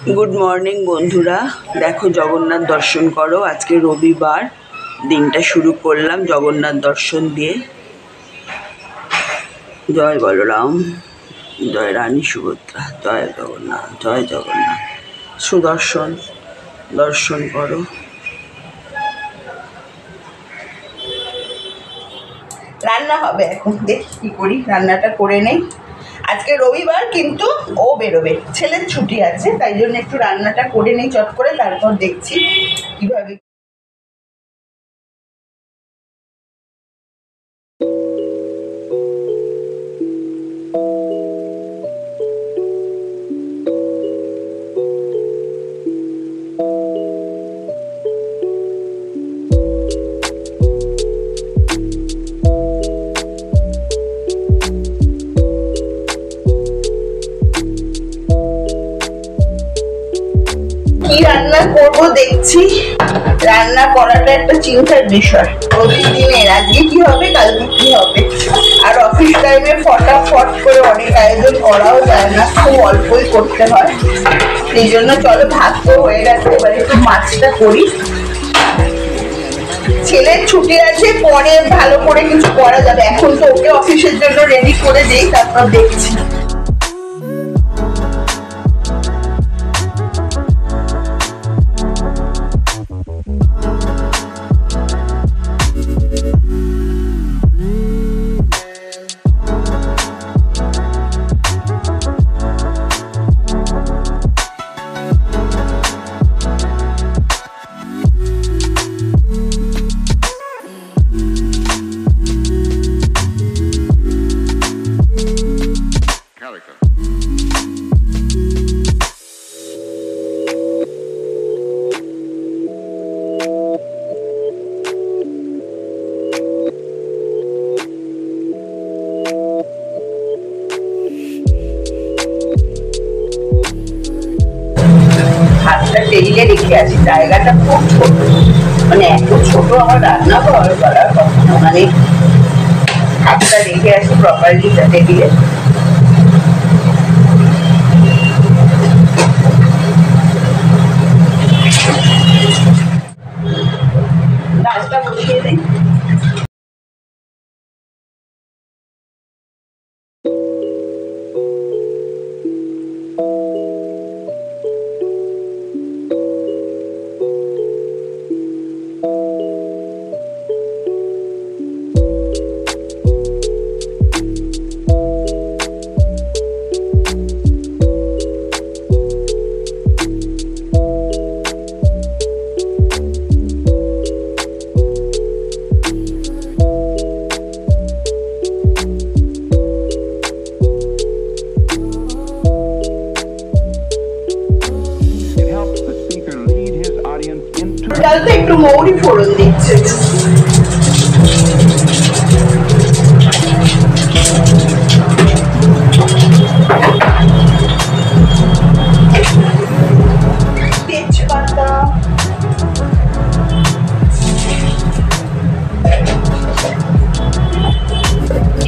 Good morning বন্ধুরা, দেখো জগন্নাথ দর্শন করো। আজকে রবিবার, দিনটা শুরু করলাম জগন্নাথ দর্শন দিয়ে। জয় বলরাম, জয় রানী সুভদ্রা, জয় জগন্নাথ, জয় জগন্নাথ। সুদর্শন দর্শন করো। রান্না হবে এখন, দেখি কি করি, রান্নাটা করে নেই। আজকে রবিবার, কিন্তু ও বেরোবে, ছেলের ছুটি আছে, তাই জন্য একটু রান্নাটা করে নেই চট করে, তারপর দেখছি কিভাবে। কি রান্না করবো দেখছি। রান্না করাটা একটা চিন্তার বিষয়। প্রতিদিনের আজকে কি হবে, কালকে কি হবে। আর অফিস টাইমে ফটাফট করে অনেক আয়োজন করাও যায় না, খুব অল্পই করতে হয়। সেই জন্য চলো, ভাত তো হয়ে গেছে, এবার একটু মাছটা করি। ছেলের ছুটি আছে, পরে ভালো করে কিছু করা যাবে। এখন তো ওকে অফিসের জন্য রেডি করে দেই, তারপর দেখছি। হাতটা টেবিলে রেখে আছি, জায়গাটা খুব ছোট, মানে এত ছোট আমার রান্নাঘর করার কথা, মানে হাতটা রেখে আছি প্রপারলি টেবিলে। গাছটা বসিয়ে দিই। ডালতে একটু মৌরি ফোড়ন দিচ্ছে। তেজপাতা,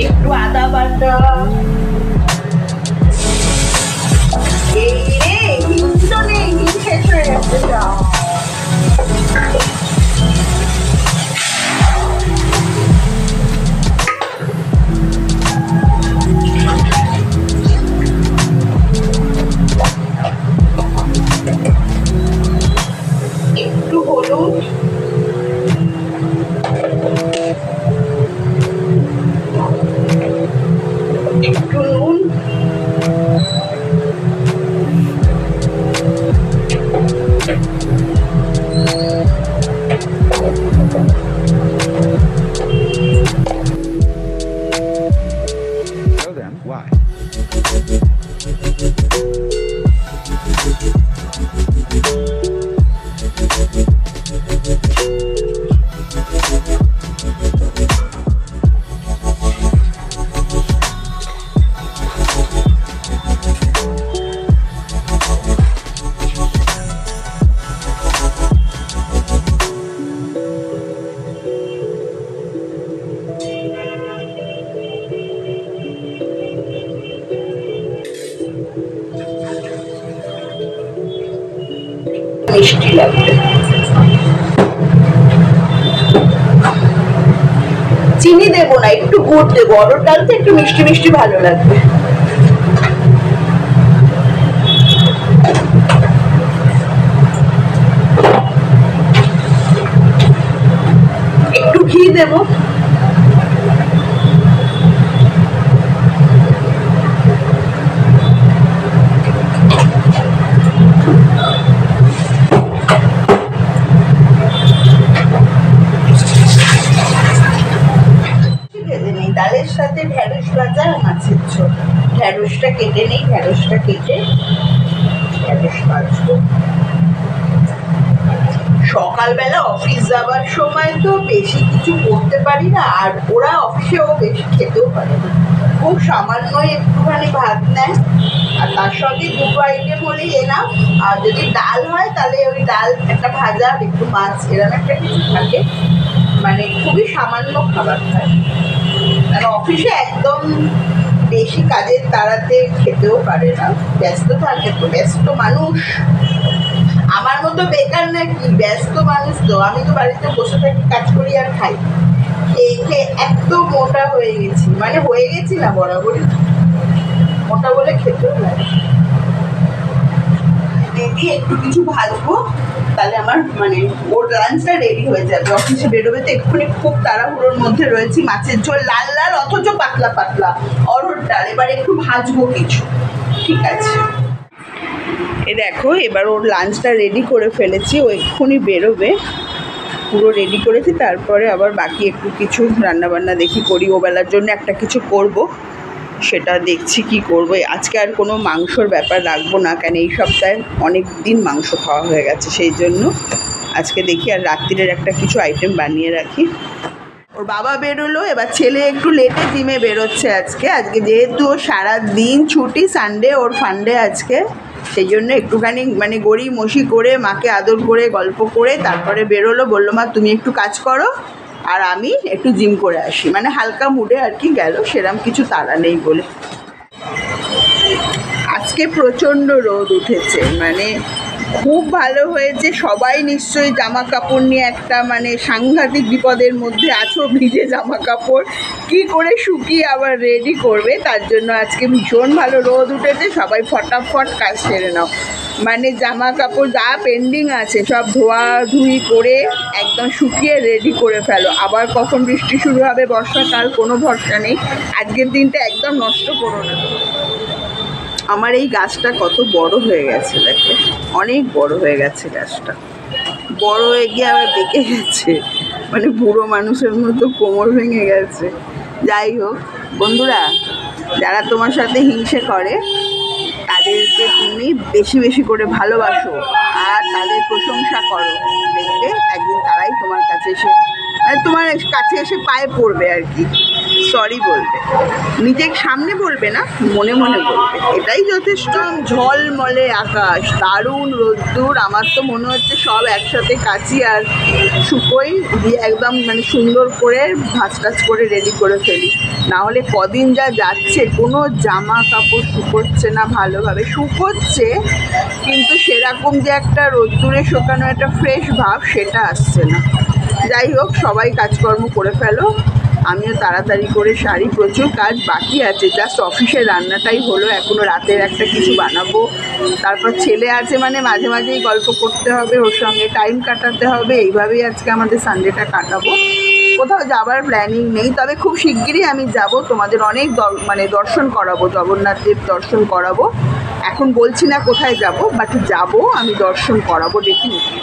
একটু আদা বাটা। এই রে, হিং তো নেই, হিং শেষ হয়ে গেছে। মিষ্টি লাগবে। চিনি দেবো না, একটু গুড় দেবো, অরহর ডালতে একটু মিষ্টি মিষ্টি ভালো লাগবে। একটু ঘি দেবো। ডালের সাথে ঢেঁড়স ভাজা আর মাছের ঝোল। ঢেঁড়সটা কেটে নেই, ঢেঁড়সটা কেটে ঢেঁড়স ভাজবো। সকালবেলা অফিস যাওয়ার সময় তো বেশি কিছু করতে পারি না, আর ওরা অফিসেও বেশি খেতেও পারে না, খুব সামান্য একটুখানি ভাত নেয়, আর তার সঙ্গে দুটো আইটেম হলেই এনাফ। আর যদি ডাল হয় তাহলে ওই ডাল, একটা ভাজা, একটু মাছ, এরকম একটা কিছু থাকে, মানে খুবই সামান্য খাবার খায়। আর অফিসে একদম বেশি কাজের তাড়াতে খেতেও পারে না, ব্যস্ত থাকে তো, ব্যস্ত মানুষ। আমার মতো বেকার নাকি, ব্যস্ত মানুষ তো। আমি তো বাড়িতে বসে থাকি, কাজ করি আর খাই। খেয়ে এত মোটা হয়ে গেছি, মানে হয়ে গেছি না, বরাবরই মোটা বলে খেতেও লাগে। দিদি একটু কিছু ভাজবো, তাহলে আমার মানে ওর লাঞ্চটা রেডি হয়ে যাবে। অফিসে বেরোবে তো এক্ষুনি, খুব তাড়াহুড়োর মধ্যে রয়েছি। মাছের ঝোল লাল লাল, অথচ পাতলা পাতলা, অরহর ডাল। এবার একটু ভাজবো কিছু, ঠিক আছে। এ দেখো, এবার ওর লাঞ্চটা রেডি করে ফেলেছি, ও এক্ষুনি বেরোবে, পুরো রেডি করেছি। তারপরে আবার বাকি একটু কিছু রান্নাবান্না দেখি করি, ও বেলার জন্য একটা কিছু করব, সেটা দেখছি কি করব। আজকে আর কোনো মাংসর ব্যাপার রাখবো না, কেন এই সপ্তাহে অনেক দিন মাংস খাওয়া হয়ে গেছে, সেই জন্য আজকে দেখি আর রাত্রিরের একটা কিছু আইটেম বানিয়ে রাখি। ওর বাবা বেরোলো, এবার ছেলে একটু লেটে জিমে বেরোচ্ছে আজকে। আজকে যেহেতু সারাদিন ছুটি, সানডে ওর ফান্ডে আজকে, সেই জন্য একটুখানি মানে গড়ি মশি করে, মাকে আদর করে, গল্প করে তারপরে বেরোলো। বললো মা তুমি একটু কাজ করো আর আমি একটু জিম করে আসি, মানে হালকা মুডে আর কি গেল, সেরম কিছু তাড়া নেই বলে। আজকে প্রচণ্ড রোদ উঠেছে, মানে খুব ভালো হয়েছে। সবাই নিশ্চয়ই জামা কাপড় নিয়ে একটা মানে সাংঘাতিক বিপদের মধ্যে আছো, ভিজে জামা কাপড় কী করে শুকিয়ে আবার রেডি করবে, তার জন্য আজকে ভীষণ ভালো রোদ উঠেছে। সবাই ফটাফট কাজ সেরে নাও, মানে জামা কাপড় যা পেন্ডিং আছে সব ধোয়াধুয়ি করে একদম শুকিয়ে রেডি করে ফেলো। আবার কখন বৃষ্টি শুরু হবে, বর্ষাকাল, কোনো ভরসা নেই। আজকের দিনটা একদম নষ্ট করো না। আমার এই গাছটা কত বড় হয়ে গেছে, দেখো অনেক বড় হয়ে গেছে গাছটা, বড় হয়ে গিয়ে আবার বেঁকে গেছে, মানে বুড়ো মানুষের মতো কোমর ভেঙে গেছে। যাই হোক বন্ধুরা, যারা তোমার সাথে হিংসে করে তাদেরকে তুমি বেশি বেশি করে ভালোবাসো আর তাদের প্রশংসা করো, দেখবে একদিন তারাই তোমার কাছে এসে তোমার কাছে এসে পায়ে পড়বে আর কি, সরি বলবে। নিজের সামনে বলবে না, মনে মনে বলবে, এটাই যথেষ্ট। ঝলমলে আকাশ, দারুণ রোদ্দুর। আমার তো মনে হচ্ছে সব একসাথে কাচি আর শুকোই দিয়ে একদম মানে সুন্দর করে ভাঁজ টাজ করে রেডি করে ফেলি, না হলে কদিন যা যাচ্ছে কোনো জামা কাপড় শুকোচ্ছে না ভালোভাবে। শুকোচ্ছে কিন্তু সেরকম যে একটা রোদ্দুরে শুকানো একটা ফ্রেশ ভাব সেটা আসছে না। যাই হোক, সবাই কাজকর্ম করে ফেলো, আমিও তাড়াতাড়ি করে সারি। প্রচুর কাজ বাকি আছে, জাস্ট অফিসের রান্নাটাই হলো, এখনও রাতের একটা কিছু বানাবো। তারপর ছেলে আছে, মানে মাঝে মাঝেই গল্প করতে হবে, ওর সঙ্গে টাইম কাটাতে হবে। এইভাবেই আজকে আমাদের সানডেটা কাটাবো। কোথাও যাবার প্ল্যানিং নেই, তবে খুব শিগগিরই আমি যাব, তোমাদের অনেক মানে দর্শন করাবো, জগন্নাথ দেব দর্শন করাবো। এখন বলছি না কোথায় যাব, বাট যাব, আমি দর্শন করাবো ডেফিনেটলি।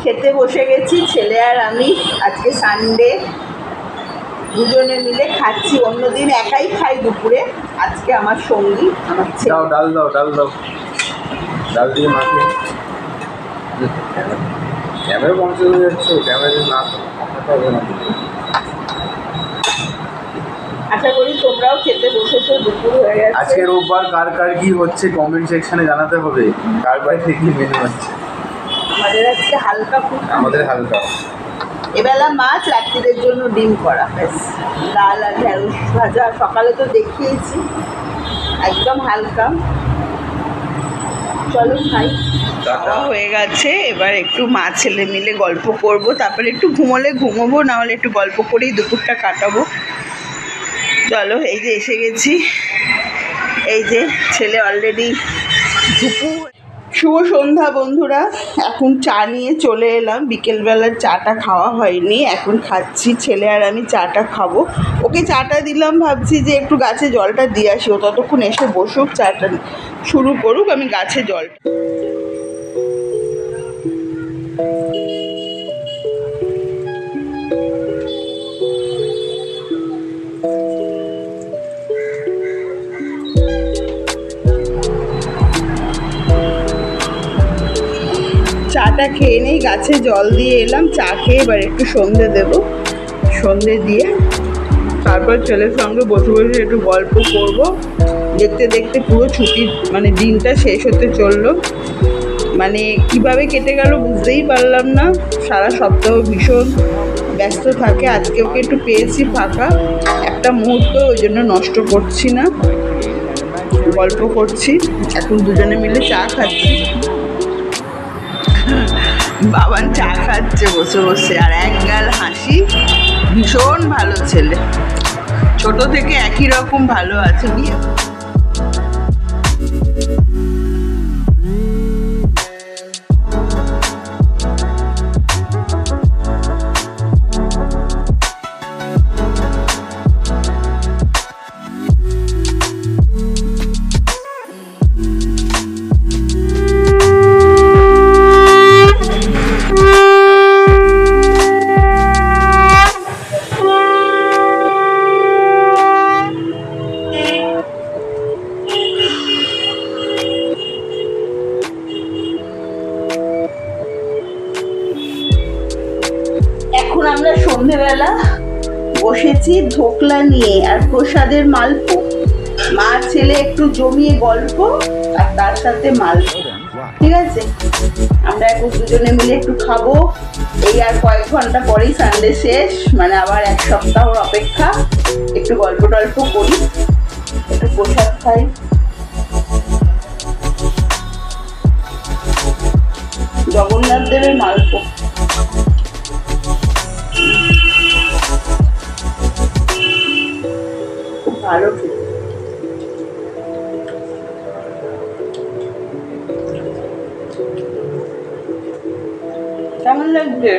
খেতে বসে গেছি ছেলে আর আমি, আজকে সানডে, দুজনে মিলে খাচ্ছি। অন্যদিন একাই খাই দুপুরে, আজকে আমার সঙ্গী আমার ছেলে। ডাল দাও, ডাল দাও, ডাল দিয়ে মাখিয়ে। ক্যামেরা পৌঁছে যাচ্ছে, ক্যামেরা না হবে না। আশা করি তোমরাও খেতে বসেছো, দুপুর হয়ে গেছে। আজকে রোববার, কার কার কি হচ্ছে কমেন্ট সেকশনে জানাতে হবে, কার বাড়িতে কি মেনু হচ্ছে। আমাদের আজকে হালকা ফুড, আমাদের হালকা। এবেলা মাছ, রাত্রিদের জন্য ডিম করা, ব্যাস। ডাল আর ঢেঁড়স ভাজা, সকালে তো দেখিয়েছি, একদম হালকা। চলো খাই। টাটা। খাওয়া হয়ে গেছে, এবার একটু মা ছেলে মিলে গল্প করব, তারপরে একটু ঘুমোলে ঘুমোবো, না হলে একটু গল্প করেই দুপুরটা কাটাবো। চলো, এই যে এসে গেছি, এই যে ছেলে অলরেডি ধুপু। শুভ সন্ধ্যা বন্ধুরা, এখন চা নিয়ে চলে এলাম। বিকেলবেলার চাটা খাওয়া হয়নি, এখন খাচ্ছি। ছেলে আর আমি চাটা খাবো। ওকে চাটা দিলাম, ভাবছি যে একটু গাছে জলটা দিয়ে আসি। ও ততক্ষণ এসে বসুক, চাটা শুরু করুক, আমি গাছে জল। চাটা খেয়ে নেই, গাছে জল দিয়ে এলাম। চা খেয়ে এবার একটু সন্ধে দেবো। সন্ধে দিয়ে তারপর ছেলের সঙ্গে বসে বসে একটু গল্প করব। দেখতে দেখতে পুরো ছুটির মানে দিনটা শেষ হতে চললো। মানে কিভাবে কেটে গেল বুঝতেই পারলাম না। সারা সপ্তাহ ভীষণ ব্যস্ত থাকে। আজকে ওকে একটু পেয়েছি ফাঁকা, একটা মুহূর্ত ওই জন্য নষ্ট করছি না, গল্প করছি। এখন দুজনে মিলে চা খাচ্ছি। বাবান চা খাচ্ছে বসে বসে, আর একগাল হাসি। ভীষণ ভালো ছেলে, ছোট থেকে একই রকম ভালো আছে। বিয়ে এখন আমরা সন্ধেবেলা বসেছি ধোকলা নিয়ে আর প্রসাদের মালপো। মা ছেলে একটু জমিয়ে গল্প আর তার সাথে মালপো, ঠিক আছে? আমরা এখন দুজনে মিলে একটু খাবো। এই আর কয়েক ঘন্টা পরেই সানডে শেষ, মানে আবার এক সপ্তাহর অপেক্ষা। একটু গল্প টল্প করি, একটু প্রসাদ খাই। জগন্নাথ দেবের মালপো খুব ভালো খেতে। কেমন লাগছে?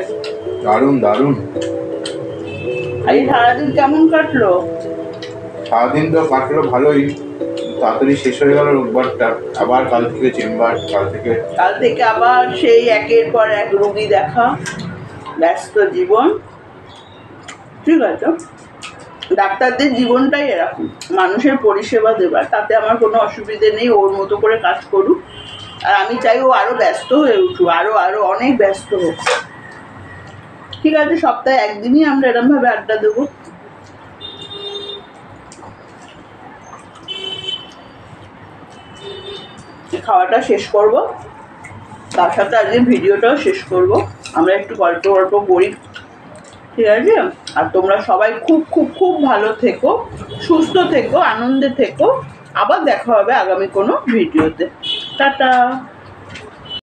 দারুণ দারুণ। আজ সারাদিন কেমন কাটলো? সারাদিন তো কাটলো ভালোই, তাড়াতাড়ি শেষ হয়ে গেল রোববারটা। আবার কাল থেকে চেম্বার, কাল থেকে আবার সেই একের পর এক রোগী দেখা, ব্যস্ত জীবন। ঠিক আছে, ডাক্তারদের জীবনটাই এরকম, মানুষের পরিষেবা দেবার। তাতে আমার কোনো অসুবিধে নেই, ওর মতো করে কাজ করুক। আর আমি চাই ও আরো ব্যস্ত হয়ে উঠুক, আরো আরো অনেক ব্যস্ত হোক। ঠিক আছে, সপ্তাহে একদিনই আমরা এরকম ভাবে আড্ডা দেবো। খাওয়াটা শেষ করব, তার সাথে আজকে ভিডিওটাও শেষ করব। আমরা একটু গল্প করি, ঠিক আছে? আর তোমরা সবাই খুব খুব খুব ভালো থেকো, সুস্থ থেকো, আনন্দে থেকো। আবার দেখা হবে আগামী কোনো ভিডিওতে। টাটা।